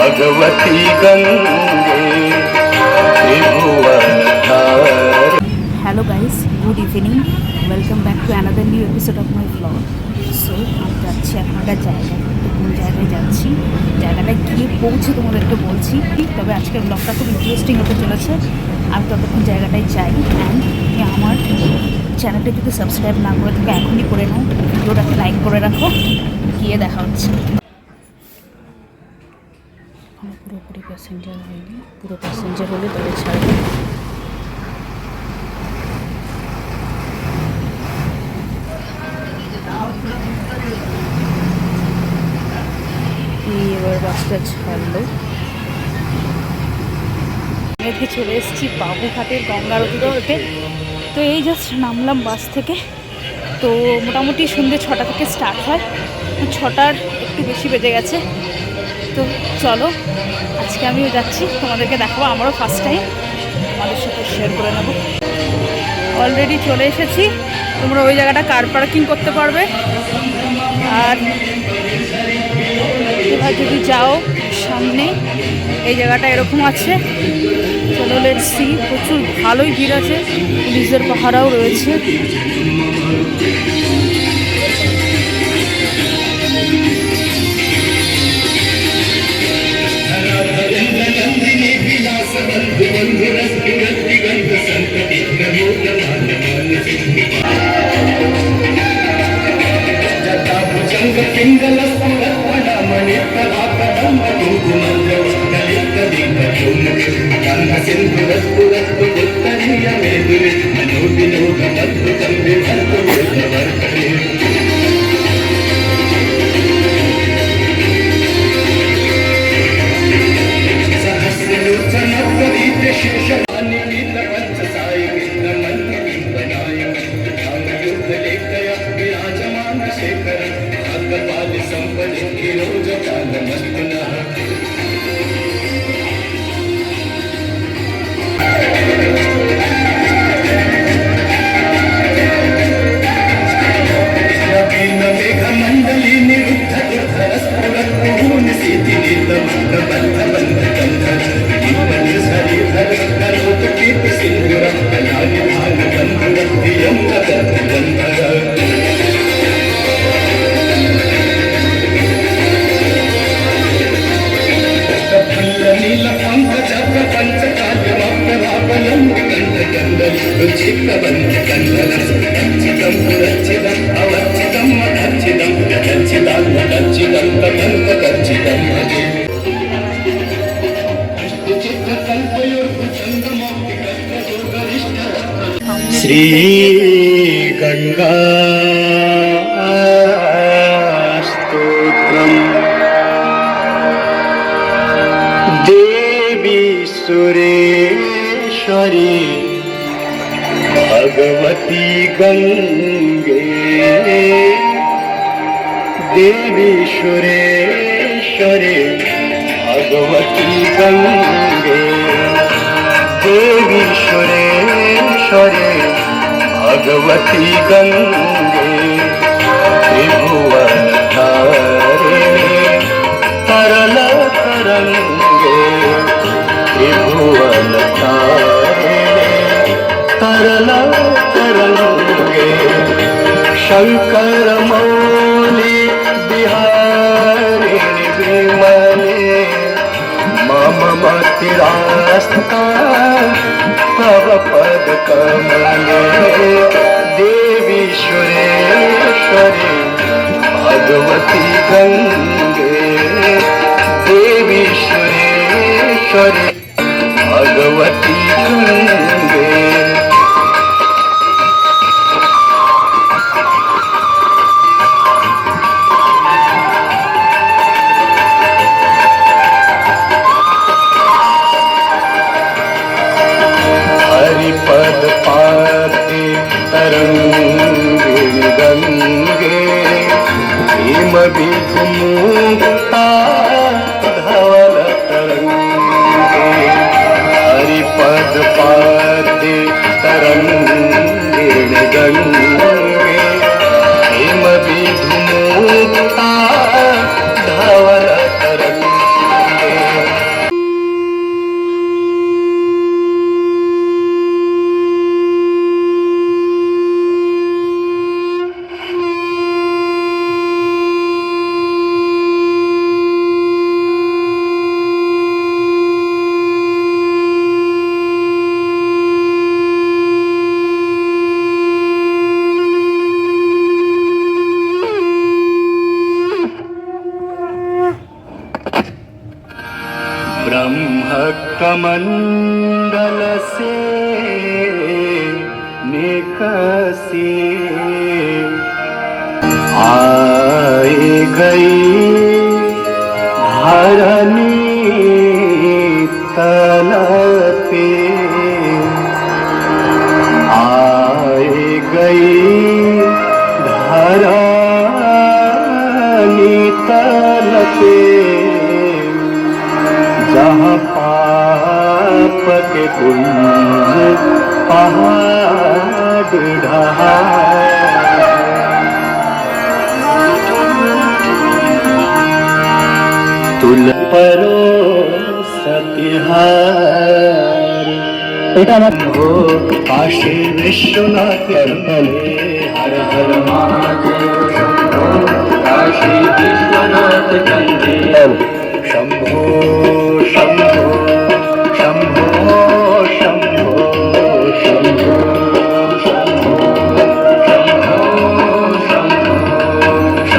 भगवती गंगे त्रिभुवनधारिणी। Hello guys, good evening, welcome back to another new episode of my blog. So আমি যাচ্ছি এখন একটা জায়গায়, তো কোন জায়গায় যাচ্ছি, জায়গাটা গিয়ে পৌঁছে তোমাদেরকে বলছি। তবে আজকের ব্লগটা খুব ইন্টারেস্টিং হতে চলেছে। আমি ততক্ষণ জায়গাটায় যাই। অ্যান্ড আমার চ্যানেলটা যদি সাবস্ক্রাইব না করে থাকে এখনই করে নাও, ভিডিওটাকে লাইক করে রাখো। গিয়ে দেখা হচ্ছে। পুরোপুরি প্যাসেঞ্জার হয়নি, পুরো প্যাসেঞ্জার হলে তবে ছাড়বে। এবার বাসটা ছাড়লো। মেয়েকে চলে এসেছি বাবুঘাটের গঙ্গার ওদিকে। তো এই জাস্ট নামলাম বাস থেকে। তো মোটামুটি সন্ধ্যে 6টা থেকে স্টার্ট হয়, 6টার একটু বেশি বেজে গেছে। তো চলো, আজকে আমিও যাচ্ছি, তোমাদেরকে দেখাবো। আমারও ফার্স্ট টাইম, আমাদের সাথে শেয়ার করে নেবো। অলরেডি চলে এসেছি। তোমরা ওই জায়গাটা কার পার্কিং করতে পারবে। আর এবার যদি যাও সামনে, এই জায়গাটা এরকম আছে। চলো লেটস সি। প্রচুর ভালোই ভিড় আছে, পুলিশের পাহারাও রয়েছে। श्री गंगा स्तोत्रम देवी सुरेश्वरी भगवती गंगे देवी सुरेश्वरी भगवती गंगे देवी सुरेश्वरी भगवती गंगे त्रिभुवनधारिणी तरल तरंगे त्रिभुवनधारिणी तरल तरंगे शंकर मौली बिहारिणी विमले मम मतिरास्ता तव पद कमले देवी सुरेश्वरी भगवती गंगे देवी सुरेश्वरी भगवती गंगे। हरिपद पाते तरंगिणी गंगे भीम विमुक्ता धवल तरंगे हरिपद पाते तरंगिणी गंगे भीम विमुक्ता धवल तरंगे ब्रह्मकमण्डल से निकसी आए गई धरनी तल पे आए गई धरनी तल पे जहाँ पाप के कुंज पहाड़ ढहा तुल परो सतिहार এটা আমার हो काशी विश्वनाथ चले हर हर महादेव शंभो काशी विश्वनाथ चले शंभो शंभो शंभो शंभो शंभो शंभो शंभो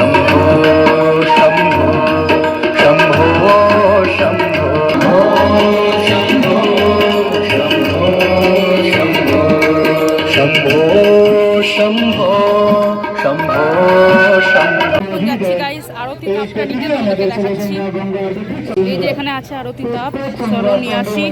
शंभो शंभो शंभो शंभो शंभो शंभो যাচ্ছি গাইস আরতি তাপটা নিতে তোমাদেরকে দেখাচ্ছি। এই যে এখানে আছে আরতি তাপ, চলো নিয়ে আসি।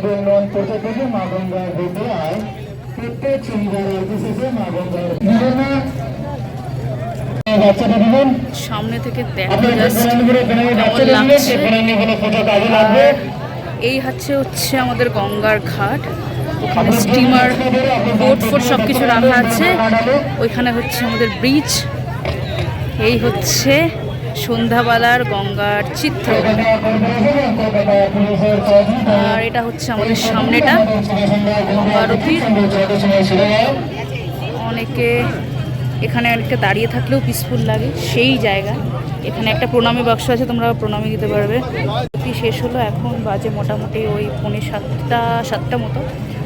সামনে থেকে দেখো জাস্ট কেমন লাগছে। এই হচ্ছে আমাদের গঙ্গার ঘাট, ওখানে স্টিমার বোট ফোট সব কিছু রাখা আছে। ওইখানে হচ্ছে আমাদের ব্রিজ। এই হচ্ছে সন্ধ্যাবেলার গঙ্গার চিত্র। আর এটা হচ্ছে আমাদের সামনেটা গঙ্গা আরতির। অনেকে এখানে অনেকে দাঁড়িয়ে থাকলেও পিসফুল লাগে সেই জায়গায়। এখানে একটা প্রণামী বাক্স আছে, তোমরা প্রণামী দিতে পারবে। আরতি শেষ হলো, এখন বাজে মোটামুটি ওই 6:45-7টা মতো।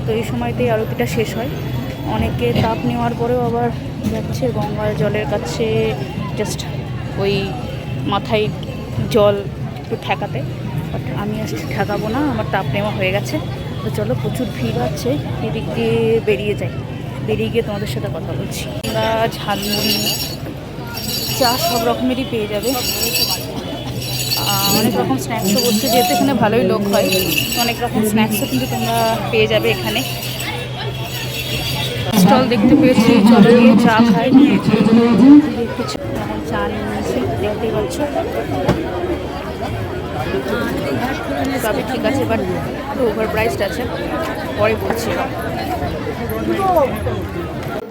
তো এই সময়তেই আরতিটা শেষ হয়। অনেকে তাপ নেওয়ার পরেও আবার যাচ্ছে গঙ্গার জলের কাছে, জাস্ট ওই মাথায় জল একটু ঠেকাতে। বাট আমি আসছি ঠেকাবো না, আমার তাপ নেওয়া হয়ে গেছে। তো চলো, প্রচুর ভিড় আছে, এদিক দিয়ে বেরিয়ে যাই। বেরিয়ে গিয়ে তোমাদের সাথে কথা বলছি। তোমরা ঝালমুড়ি, চা সব রকমেরই পেয়ে যাবে। অনেক রকম স্ন্যাক্সও বলছে, যেহেতু এখানে ভালোই লোক হয়, অনেক রকম স্ন্যাক্সও কিন্তু তোমরা পেয়ে যাবে এখানে। স্টল দেখতে পেয়েছি, চলো গিয়ে চা খাই। এখন চা নিয়ে নিয়েছি, দেখতেই পাচ্ছ। তবে ঠিক আছে, বাট একটু ওভার প্রাইসড আছে, পরে বলছি।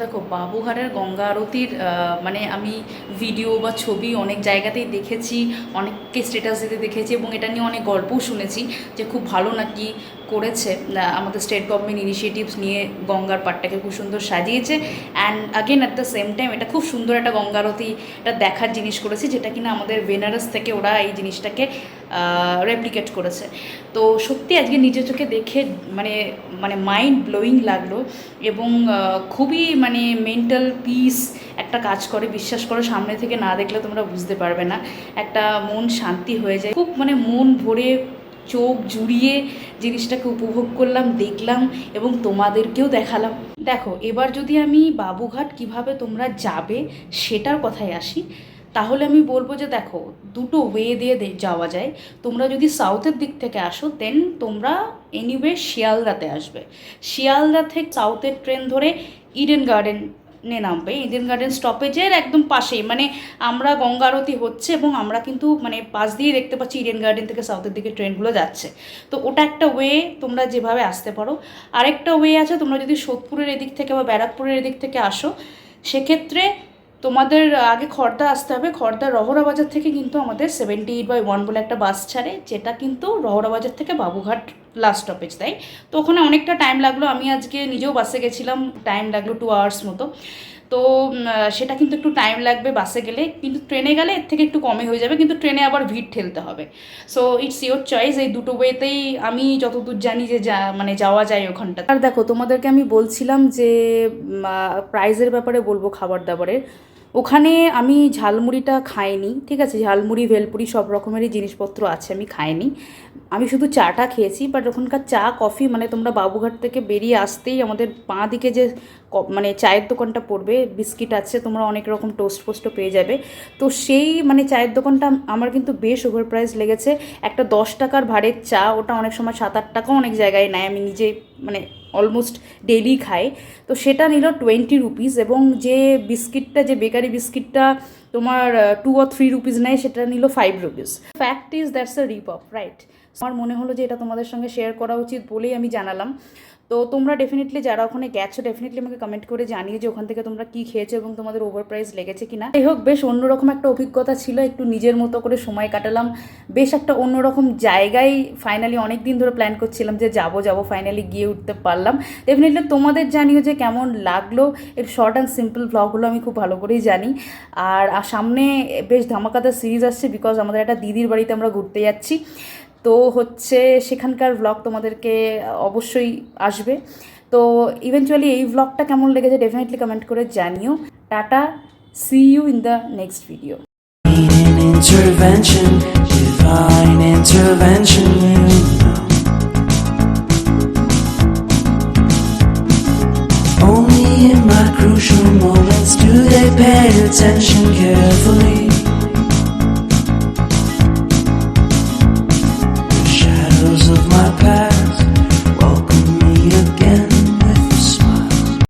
দেখো, বাবুঘাটের গঙ্গা আরতির মানে আমি ভিডিও বা ছবি অনেক জায়গাতেই দেখেছি, অনেককে স্ট্যাটাস দিতে দেখেছি, এবং এটা নিয়ে অনেক গল্পও শুনেছি যে খুব ভালো নাকি করেছে আমাদের স্টেট গভর্নমেন্ট ইনিশিয়েটিভস নিয়ে গঙ্গার পাড়টাকে খুব সুন্দর সাজিয়েছে। And again at the same time এটা খুব সুন্দর একটা গঙ্গা আরতি, এটা দেখার জিনিস করেছে, যেটা কিনা আমাদের বেনারস থেকে ওরা এই জিনিসটাকে রেপ্লিকেট করেছে। তো সত্যি আজকে নিজের চোখে দেখে মানে মানে মাইন্ড ব্লোয়িং লাগলো, এবং খুবই মানে মেন্টাল পিস একটা কাজ করে। বিশ্বাস করো, সামনে থেকে না দেখলে তোমরা বুঝতে পারবে না, একটা মন শান্তি হয়ে যায়। খুব মানে মন ভরে চোখ জুড়িয়ে জিনিসটাকে উপভোগ করলাম, দেখলাম, এবং তোমাদেরকেও দেখালাম। দেখো, এবার যদি আমি বাবুঘাট কিভাবে তোমরা যাবে সেটার কথায় আসি, তাহলে আমি বলবো যে দেখো, দুটো ওয়ে দিয়ে যাওয়া যায়। তোমরা যদি সাউথের দিক থেকে আসো, দেন তোমরা এনিওয়ে শিয়ালদাতে আসবে। শিয়ালদা থেকে সাউথের ট্রেন ধরে ইডেন গার্ডেনে নামবে। ইডেন গার্ডেন স্টপেজের একদম পাশেই, মানে আমরা গঙ্গা আরতি হচ্ছে এবং আমরা কিন্তু মানে পাশ দিয়ে দেখতে পাচ্ছি ইডেন গার্ডেন থেকে সাউথের দিকে ট্রেনগুলো যাচ্ছে। তো ওটা একটা ওয়ে, তোমরা যেভাবে আসতে পারো। আরেকটা ওয়ে আছে, তোমরা যদি সোদপুরের এদিক থেকে বা ব্যারাকপুরের এদিক থেকে আসো, সেক্ষেত্রে তোমাদের আগে খড়দা আসতে হবে। খড়দা রহরা বাজার থেকে কিন্তু আমাদের 78/1 বলে একটা বাস ছাড়ে, যেটা কিন্তু রহরা বাজার থেকে বাবুঘাট লাস্ট স্টপেজ দেয়। তো ওখানে অনেকটা টাইম লাগলো, আমি আজকে নিজেও বাসে গেছিলাম, টাইম লাগলো 2 আওয়ার্স মতো। তো সেটা কিন্তু একটু টাইম লাগবে বাসে গেলে, কিন্তু ট্রেনে গেলে এর থেকে একটু কমে হয়ে যাবে, কিন্তু ট্রেনে আবার ভিড় ঠেলতে হবে। So it's your choice. এই দুটো ওয়েতেই আমি যতদূর জানি যে মানে যাওয়া যায় ওখানটা। আর দেখো, তোমাদেরকে আমি বলছিলাম যে প্রাইজের ব্যাপারে বলবো, খাবার দাবারের। ওখানে আমি ঝালমুড়িটা খাইনি, ঠিক আছে, ঝালমুড়ি ভেলপুরি সব রকমেরই জিনিসপত্র আছে, আমি খাইনি, আমি শুধু চাটা খেয়েছি। বাট ওখানকার চা কফি মানে তোমরা বাবুঘাট থেকে বেরিয়ে আসতেই আমাদের বাঁ দিকে যে মানে চায়ের দোকানটা পড়বে, বিস্কিট আছে, তোমরা অনেক রকম টোস্ট ফোস্টও পেয়ে যাবে। তো সেই মানে চায়ের দোকানটা আমার কিন্তু বেশ ওভার প্রাইস লেগেছে। একটা 10 টাকার ভাড়ের চা, ওটা অনেক সময় 7-8 টাকাও অনেক জায়গায় নেয়, আমি নিজে মানে অলমোস্ট ডেইলি খাই। তো সেটা নিল 20 রুপিস, এবং যে বিস্কিটটা, যে বেকারি বিস্কিটটা তোমার 2 or 3 রুপিস নেয়, সেটা নিল 5 rupees. Fact is that's a rip off, right? আমার মনে হলো যে এটা তোমাদের সঙ্গে শেয়ার করা উচিত বলেই আমি জানালাম। তো তোমরা ডেফিনেটলি যারা ওখানে গেছো ডেফিনেটলি আমাকে কমেন্ট করে জানিয়ে যে ওখান থেকে তোমরা কী খেয়েছো এবং তোমাদের ওভার প্রাইস লেগেছে কি না। যাই হোক, বেশ অন্যরকম একটা অভিজ্ঞতা ছিল, একটু নিজের মতো করে সময় কাটালাম, বেশ একটা অন্যরকম জায়গায় ফাইনালি অনেক দিন ধরে প্ল্যান করছিলাম যে যাবো ফাইনালি গিয়ে উঠতে পারলাম। ডেফিনেটলি তোমাদের জানিও যে কেমন লাগলো এর শর্ট অ্যান্ড সিম্পল ব্লগগুলো, আমি খুব ভালো করেই জানি। আর সামনে বেশ ধামাকাদার সিরিজ আসছে, বিকজ আমাদের একটা দিদির বাড়িতে আমরা ঘুরতে যাচ্ছি, তো হচ্ছে সেখানকার ব্লগ তোমাদেরকে অবশ্যই আসবে। তো ইভেনচুয়ালি এই ব্লগটা কেমন লেগেছে ডেফিনেটলি কমেন্ট করে জানিও। Tata, see you in the next video. Intervention, divine intervention. Only in my crucial moments do they pay attention carefully.